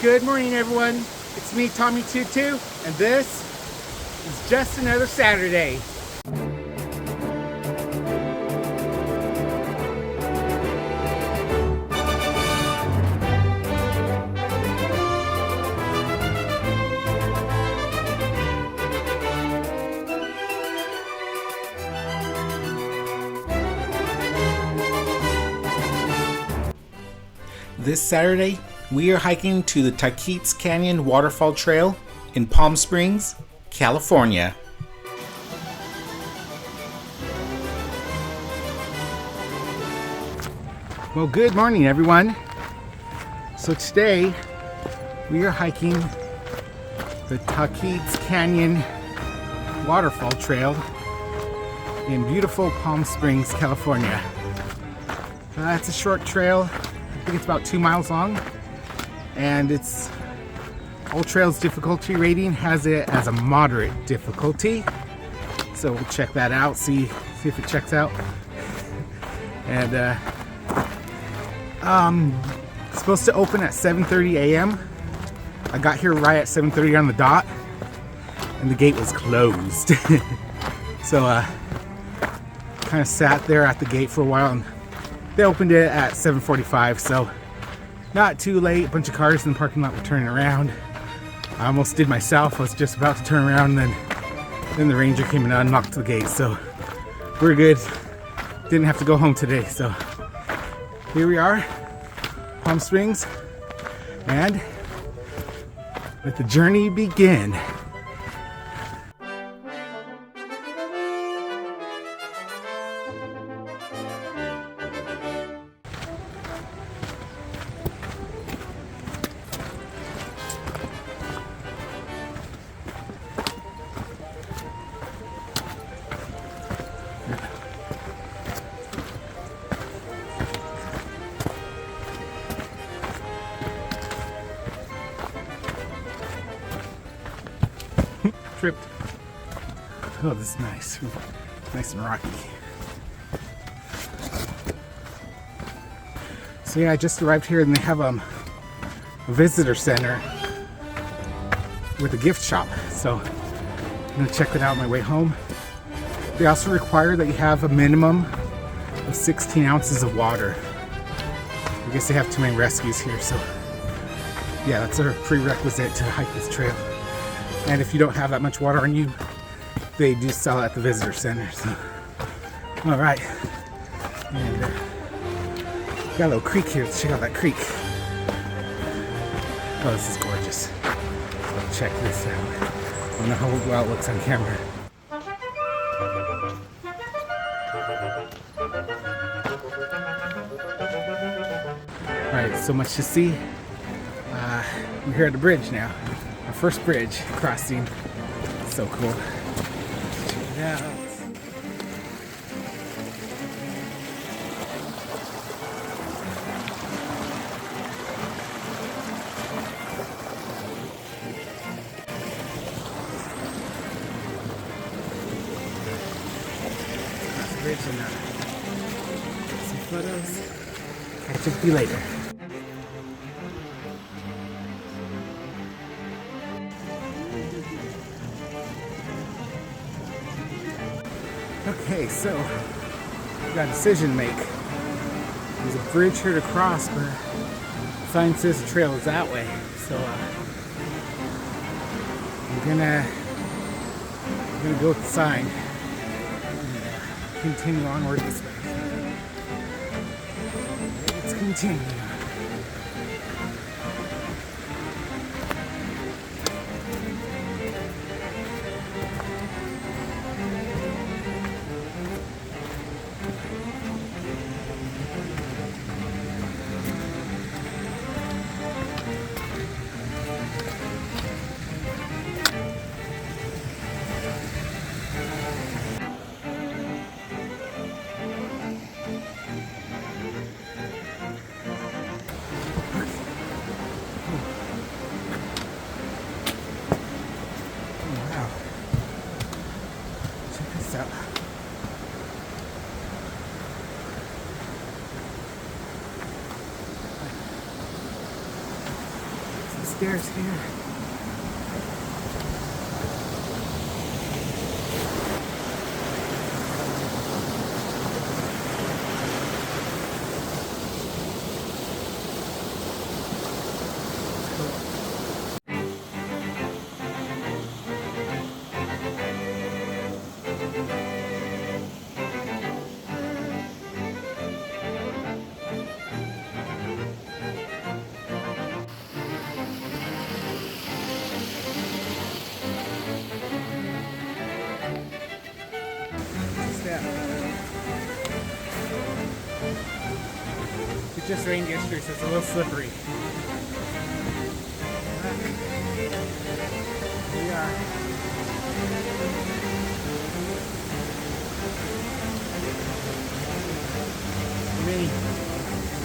Good morning, everyone. It's me, Tommy Tutu, and this is just another Saturday. This Saturday, we are hiking to the Tahquitz Canyon Waterfall Trail in Palm Springs, California. Well, good morning, everyone. So today, we are hiking the Tahquitz Canyon Waterfall Trail in beautiful Palm Springs, California. It's a short trail. I think it's about 2 miles long, and it's All Trails difficulty rating has it as a moderate difficulty. So we'll check that out, see if it checks out. And it's supposed to open at 7:30 a.m. I got here right at 7:30 on the dot, and the gate was closed. So kind of sat there at the gate for a while, and they opened it at 7:45, so not too late. A bunch of cars in the parking lot were turning around. I almost did myself. I was just about to turn around, and then the ranger came and unlocked the gate, so we're good. Didn't have to go home today, so here we are, Palm Springs, and let the journey begin. Tripped. Oh, this is nice. Nice and rocky. So yeah, I just arrived here and they have a visitor center with a gift shop. So I'm gonna check it out on my way home. They also require that you have a minimum of 16 ounces of water. I guess they have too many rescues here, so yeah, that's a prerequisite to hike this trail. And if you don't have that much water on you, they do sell it at the visitor center. So, all right. And got a little creek here. Let's check out that creek. Oh, this is gorgeous. Let's check this out. I don't know how well it looks on camera. All right, so much to see. We're here at the bridge now. Our first bridge crossing. So cool. Check it out. Cross the bridge and some photos. Catch up with you later. Okay, so we got a decision to make. There's a bridge here to cross, but the sign says the trail is that way. So I'm gonna go with the sign and continue onward this way. Let's continue. stairs here. It just rained yesterday, so it's a little slippery. We are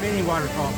mini waterfall.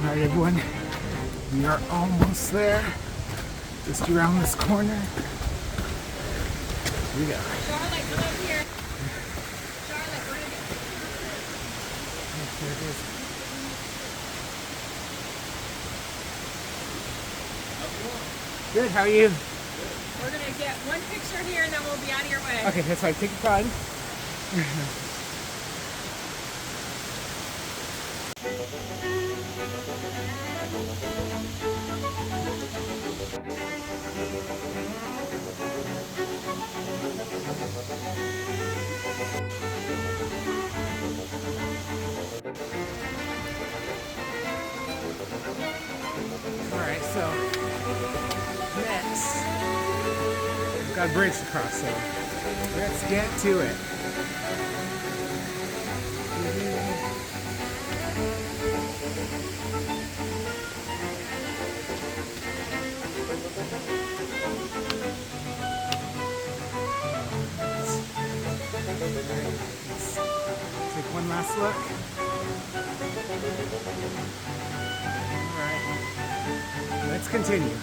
Alright everyone, we are almost there. Just around this corner. Here we go. Charlotte, come over here. Charlotte, we're gonna There it is. Good, how are you? We're gonna get one picture here and then we'll be out of your way. Okay, that's fine. Take your time. Alright, so next we've got a bridge to cross, so let's get to it. Let's take one last look. Alright, let's continue.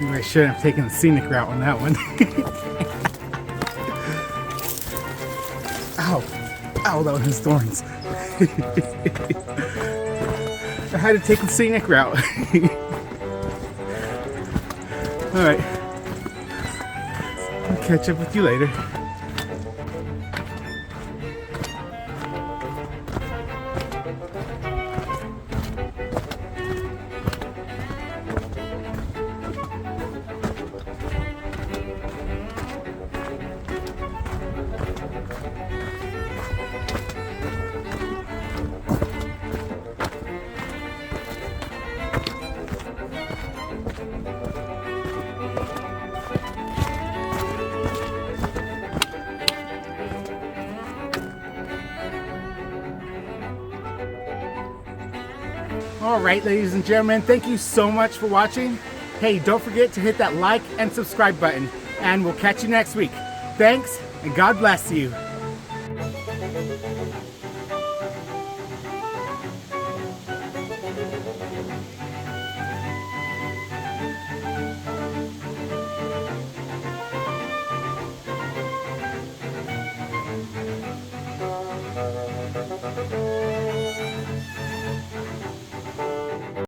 Maybe I shouldn't have taken the scenic route on that one. Ow! Ow, that was thorns. I had to take the scenic route. Alright. I'll catch up with you later. All right, ladies and gentlemen, thank you so much for watching. Hey, don't forget to hit that like and subscribe button, and we'll catch you next week. Thanks, and God bless you.